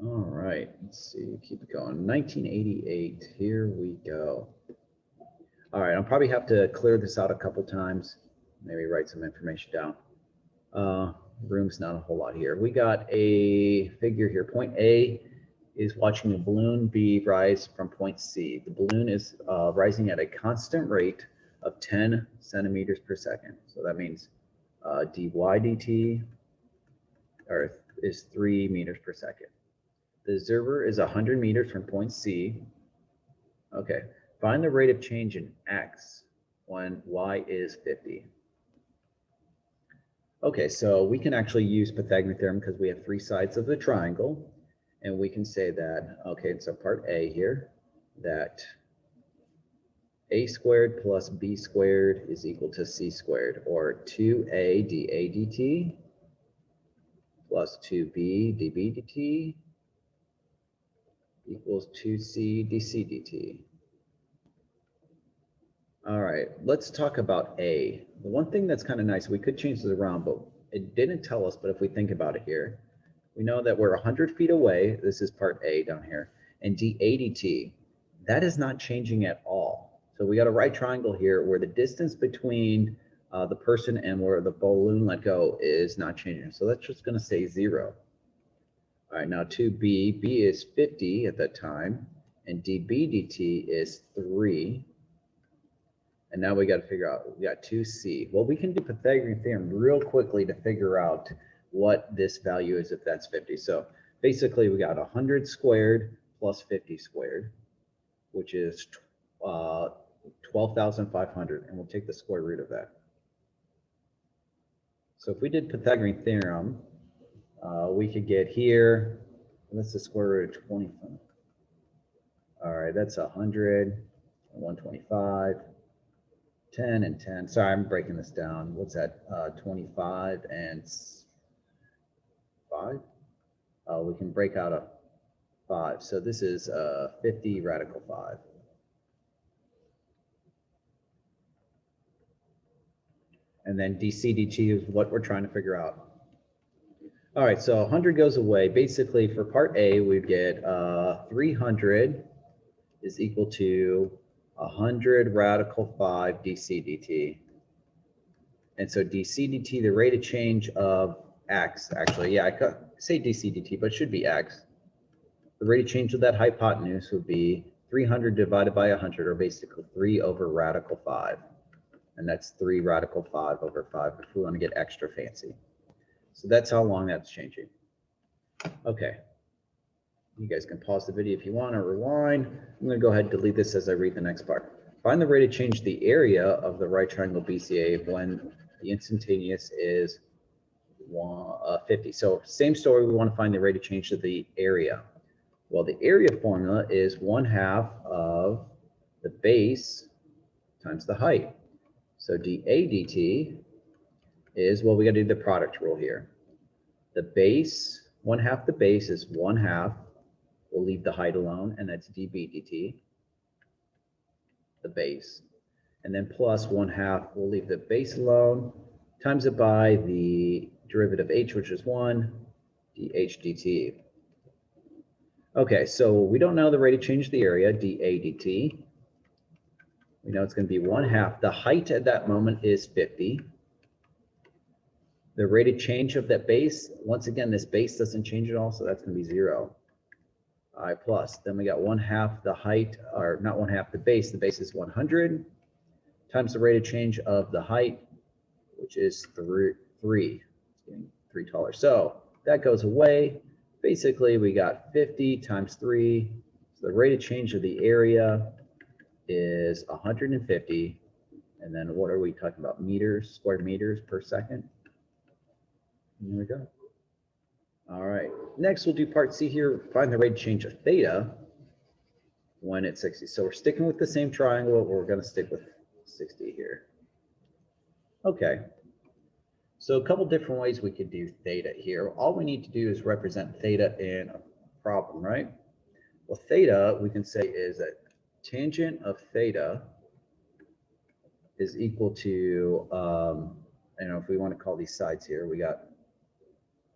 All right, let's see, keep it going. 1988, here we go. All right, I'll probably have to clear this out a couple times, maybe write some information down. Room's not a whole lot here. We got a figure here. Point A is watching a balloon B rise from point C. The balloon is rising at a constant rate of 10 centimeters per second. So that means dy dt is 3 meters per second. The observer is 100 meters from point C. Okay, find the rate of change in x when y is 50. Okay, so we can actually use Pythagorean theorem because we have 3 sides of the triangle. And we can say that, okay, so part A here, that a squared plus b squared is equal to c squared, or 2a dA dt plus 2b dB dt equals 2c dc dt. All right, let's talk about A. The one thing that's kind of nice, we could change this around, but it didn't tell us, but if we think about it here, we know that we're 100 feet away. This is part A down here, and dA dt, that is not changing at all. So we got a right triangle here where the distance between the person and where the balloon let go is not changing. So that's just going to say 0. All right, now 2b, b is 50 at that time, and dB dt is 3. And now we got to figure out, we got 2c. Well, we can do Pythagorean theorem real quickly to figure out what this value is if that's 50. So basically we got 100 squared plus 50 squared, which is 12,500, and we'll take the square root of that. So if we did Pythagorean theorem, We could get here, what's the square root of 25? All right, that's 100, 125, 10 and 10. Sorry, I'm breaking this down. What's that? 25 and 5? We can break out a 5. So this is 50 radical 5. And then dc dt is what we're trying to figure out. All right, so 100 goes away. Basically, for part A, we'd get 300 is equal to 100 radical 5 dc dt. And so dc dt, the rate of change of x, actually, yeah, I could say dc dt, but it should be x. The rate of change of that hypotenuse would be 300 divided by 100, or basically 3 over radical 5. And that's 3 radical 5 over 5 if we want to get extra fancy. So that's how long that's changing. Okay. You guys can pause the video if you want or rewind. I'm going to go ahead and delete this as I read the next part. Find the rate of change of the area of the right triangle BCA when the instantaneous is 50. So same story, we want to find the rate of change of the area. Well, the area formula is 1/2 of the base times the height. So dA dt is, well, we got to do the product rule here. The base, 1/2 the base is 1/2. We'll leave the height alone, and that's dB dt, the base. And then plus 1/2, we'll leave the base alone, times it by the derivative h, which is 1, dH dt. Okay, so we don't know the rate of change of the area, dA dt. We know it's going to be 1/2. The height at that moment is 50. The rate of change of that base, once again, this base doesn't change at all, so that's going to be 0. All right, plus, then we got 1/2 the height, or not 1/2 the base is 100, times the rate of change of the height, which is 3. It's getting 3 taller. So that goes away. Basically, we got 50 times 3. So the rate of change of the area is 150. And then what are we talking about? Meters, square meters per second. There we go. All right. Next, we'll do part C here. Find the rate of change of theta when it's 60. So we're sticking with the same triangle, but we're going to stick with 60 here. Okay. So a couple different ways we could do theta here. All we need to do is represent theta in a problem, right? Well, theta, we can say, is that tangent of theta is equal to, I don't know if we want to call these sides here, we got,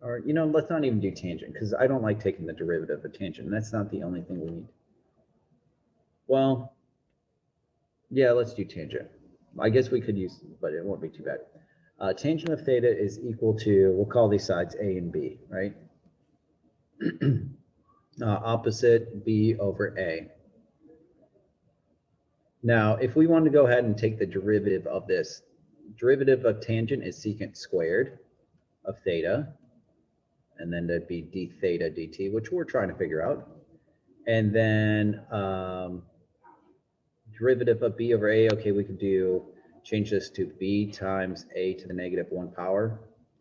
or, you know, let's not even do tangent, because I don't like taking the derivative of tangent, and that's not the only thing we need. Well, yeah, let's do tangent. I guess we could use, but it won't be too bad. Tangent of theta is equal to, we'll call these sides A and B, right? Opposite B over A. Now, if we want to go ahead and take the derivative of this, derivative of tangent is secant squared of theta, and then that'd be d theta dt, which we're trying to figure out. And then derivative of b over a, okay, we could do, change this to b times a to the negative 1 power,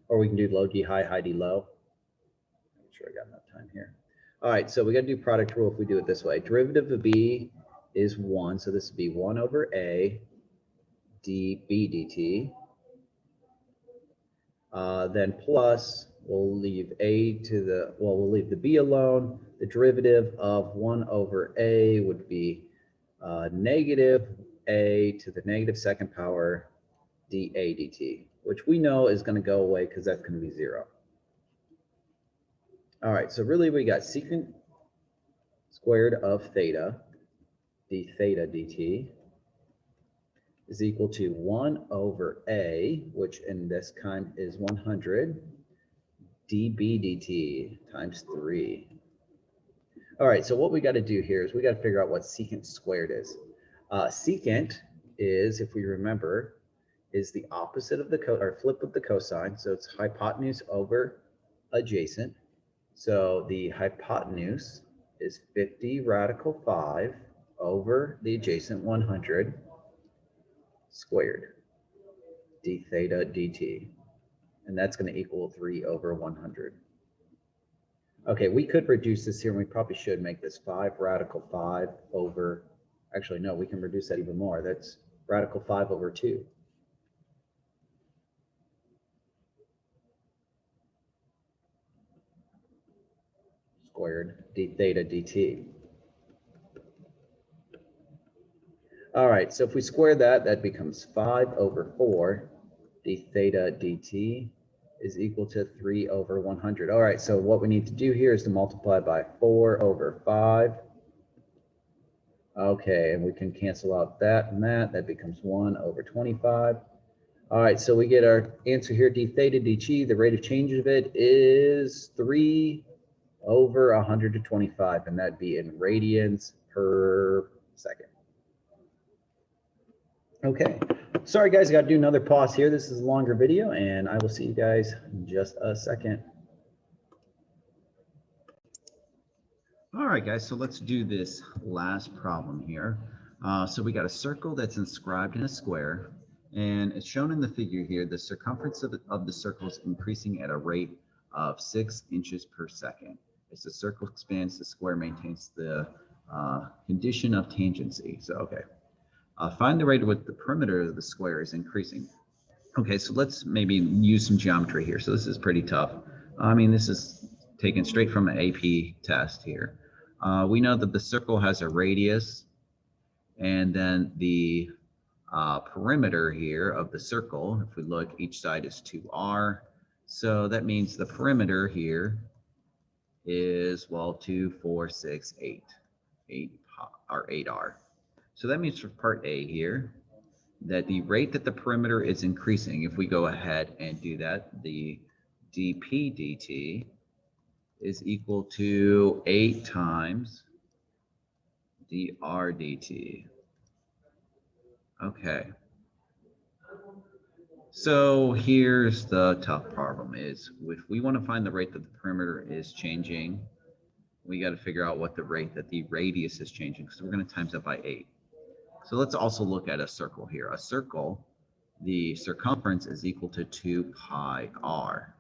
or we can do low d high, high d low. Make sure I got enough time here. All right, so we got to do product rule if we do it this way. Derivative of b is 1, so this would be 1 over a db dt. Then plus, we'll leave a to the, well, we'll leave the b alone. The derivative of 1 over a would be negative a to the negative 2nd power dA dt, which we know is going to go away because that's going to be 0. All right, so really we got secant squared of theta, d theta dt, is equal to 1 over a, which in this kind is 100, dB dt times 3. All right, so what we got to do here is we got to figure out what secant squared is. Secant is, if we remember, is the opposite of the or flip of the cosine. So it's hypotenuse over adjacent. So the hypotenuse is 50 radical 5 over the adjacent 100 squared, d theta dt. And that's going to equal 3 over 100. Okay, we could reduce this here, and we probably should make this 5 radical 5 over, actually, no, we can reduce that even more. That's radical 5 over 2. Squared d theta dt. All right, so if we square that, that becomes 5 over 4 d theta dt is equal to 3 over 100. All right, so what we need to do here is to multiply by 4 over 5. Okay, and we can cancel out that and that. That becomes 1 over 25. All right, so we get our answer here, d theta dt. The rate of change of it is 3 over 125, and that'd be in radians per second. Okay, sorry guys, I got to do another pause here. This is a longer video, and I will see you guys in just a second. All right, guys, so let's do this last problem here. So we got a circle that's inscribed in a square, and it's shown in the figure here. The circumference of the circle is increasing at a rate of 6 inches per second. As the circle expands, the square maintains the condition of tangency. So, okay. Find the rate at which the perimeter of the square is increasing. Okay, so let's maybe use some geometry here. So this is pretty tough. I mean, this is taken straight from an AP test here. We know that the circle has a radius, and then the perimeter here of the circle, if we look, each side is 2r. So that means the perimeter here is, well, 2, 4, 6, 8, 8r. So that means for part A here, that the rate that the perimeter is increasing, if we go ahead and do that, the dp dt is equal to 8 times dr dt. Okay. So here's the tough problem is, if we want to find the rate that the perimeter is changing, we got to figure out what the rate that the radius is changing. So we're going to times that by 8. So let's also look at a circle here. A circle, the circumference is equal to 2 pi r.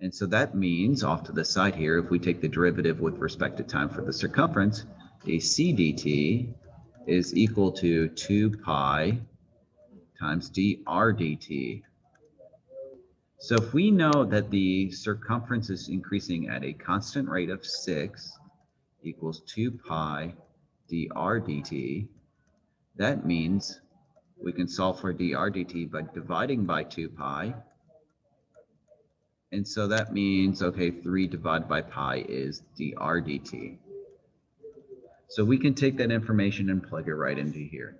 And so that means, off to the side here, if we take the derivative with respect to time for the circumference, a c dt is equal to 2 pi times dr dt. So if we know that the circumference is increasing at a constant rate of 6 equals 2 pi dr dt, that means we can solve for dr dt by dividing by 2 pi. And so that means, okay, 3 divided by pi is dr dt. So we can take that information and plug it right into here.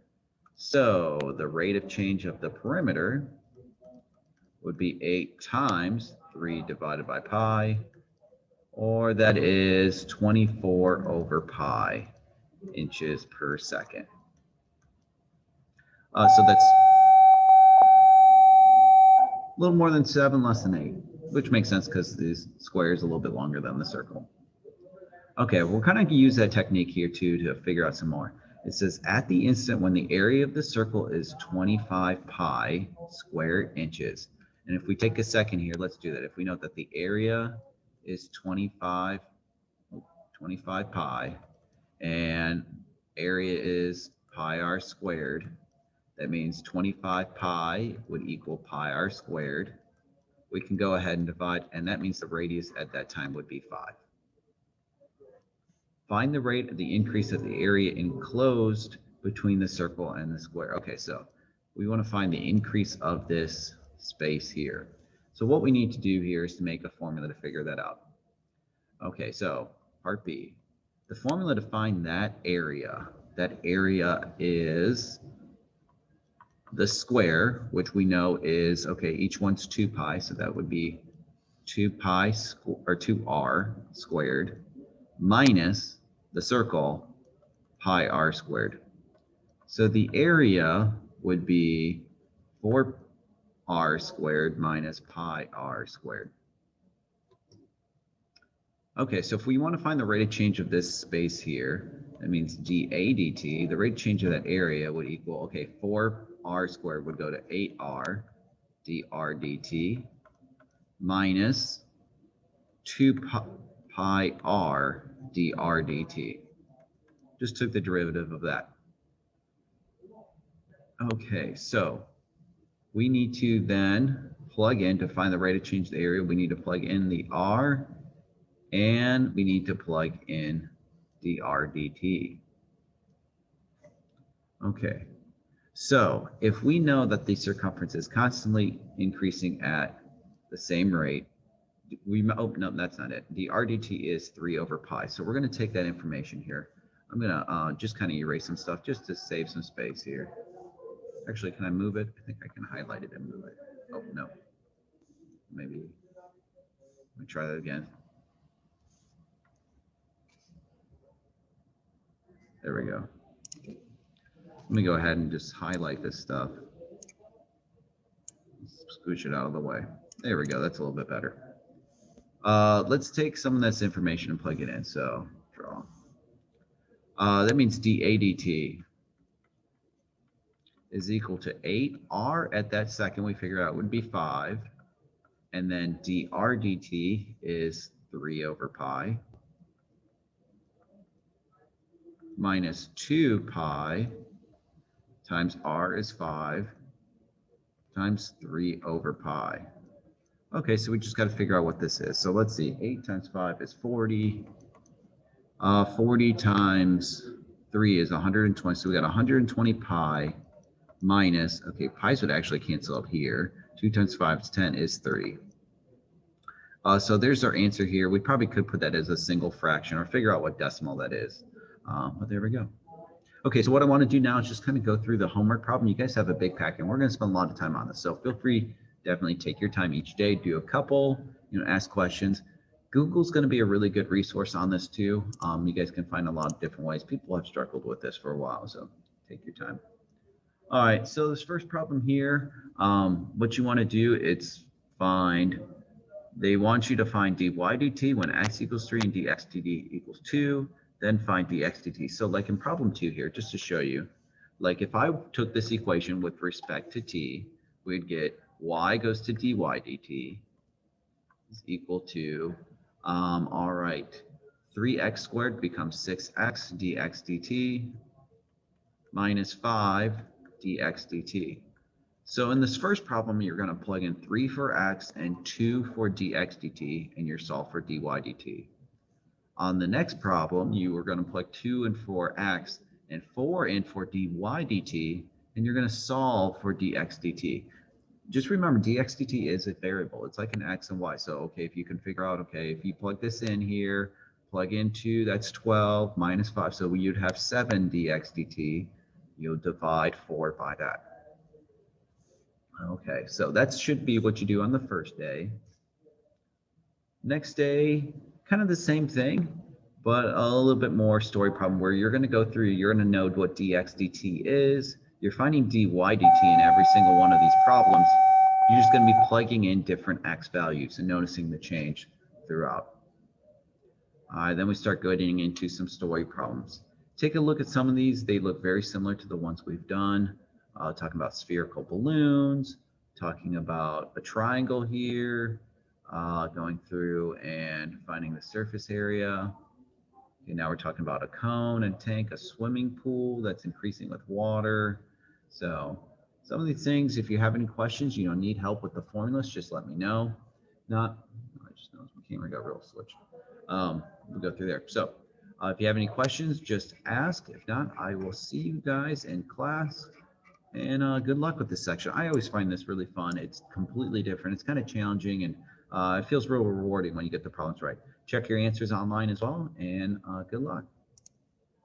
So the rate of change of the perimeter would be 8 times 3 divided by pi, or that is 24 over pi inches per second. So that's a little more than 7, less than 8, which makes sense because this square is a little bit longer than the circle. Okay, we're kind of use that technique here too to figure out some more. It says at the instant when the area of the circle is 25 pi square inches. And if we take a second here, let's do that. If we note that the area is 25 pi and area is pi r squared, that means 25 pi would equal pi r squared. We can go ahead and divide, and that means the radius at that time would be 5. Find the rate of the increase of the area enclosed between the circle and the square. Okay, so we want to find the increase of this space here. So what we need to do here is to make a formula to figure that out. Okay, so part B. The formula to find that area is the square, which we know is, okay, each one's 2 pi, so that would be 2 pi or 2r squared minus the circle pi r squared. So the area would be 4r squared minus pi r squared. Okay, so if we want to find the rate of change of this space here, that means dA dt, the rate of change of that area would equal, okay, 4r squared would go to 8r dr dt minus 2 pi r dr dt. Just took the derivative of that. Okay, so we need to then plug in to find the rate of change of the area. We need to plug in the r, and we need to plug in dr dt. Okay, so if we know that the circumference is constantly increasing at the same rate, oh no, that's not it. The RDT is 3 over pi. So we're going to take that information here. I'm going to just kind of erase some stuff just to save some space here. Actually, can I move it? I think I can highlight it and move it. Oh, no. Maybe. Let me try that again. There we go. Let me go ahead and just highlight this stuff. Scooch it out of the way. There we go. That's a little bit better. Let's take some of this information and plug it in. So draw. That means dA dt is equal to 8. R at that second we figure out would be 5. And then dr dt is 3 over pi minus 2 pi times r is 5 times 3 over pi. Okay, so we just got to figure out what this is. So let's see, 8 times 5 is 40. 40 times 3 is 120. So we got 120 pi minus, okay, pi's would actually cancel up here. 2 times 5 is 10 is 30. So there's our answer here. We probably could put that as a single fraction or figure out what decimal that is. But there we go. Okay, so what I want to do now is just kind of go through the homework problem. You guys have a big packet, and we're going to spend a lot of time on this. So feel free, definitely take your time each day, do a couple, ask questions. Google's going to be a really good resource on this too. You guys can find a lot of different ways. People have struggled with this for a while, so take your time. All right, so this first problem here, what you want to do, they want you to find dy dt when x equals 3 and dx dt equals 2, then find dx dt. So like in problem 2 here, just to show you, like if I took this equation with respect to t, we'd get y goes to dy dt is equal to, all right, 3x squared becomes 6x dx dt minus 5 dx dt. So in this first problem, you're going to plug in 3 for x and 2 for dx dt, and you're solve for dy dt. On the next problem, you are going to plug 2 in for x and 4 in for dy dt, and you're going to solve for dx dt. Just remember, dx dt is a variable. It's like an x and y. So, okay, if you can figure out, okay, if you plug this in here, plug in 2, that's 12 minus 5. So you'd have 7 dx dt. You'll divide 4 by that. Okay, so that should be what you do on the first day. Next day, kind of the same thing, but a little bit more story problem where you're going to go through, you're going to know what dx dt is. You're finding dy dt in every single one of these problems. You're just going to be plugging in different x values and noticing the change throughout. Then we start getting into some story problems. Take a look at some of these. They look very similar to the ones we've done. Talking about spherical balloons, talking about a triangle here, going through and finding the surface area. Okay, now we're talking about a cone and tank, a swimming pool that's increasing with water. So some of these things, if you have any questions, need help with the formulas, just let me know. I just noticed my camera got real switched. We'll go through there. So if you have any questions, just ask. If not, I will see you guys in class. And good luck with this section. I always find this really fun. It's completely different. It's kind of challenging, and it feels real rewarding when you get the problems right. Check your answers online as well, and good luck.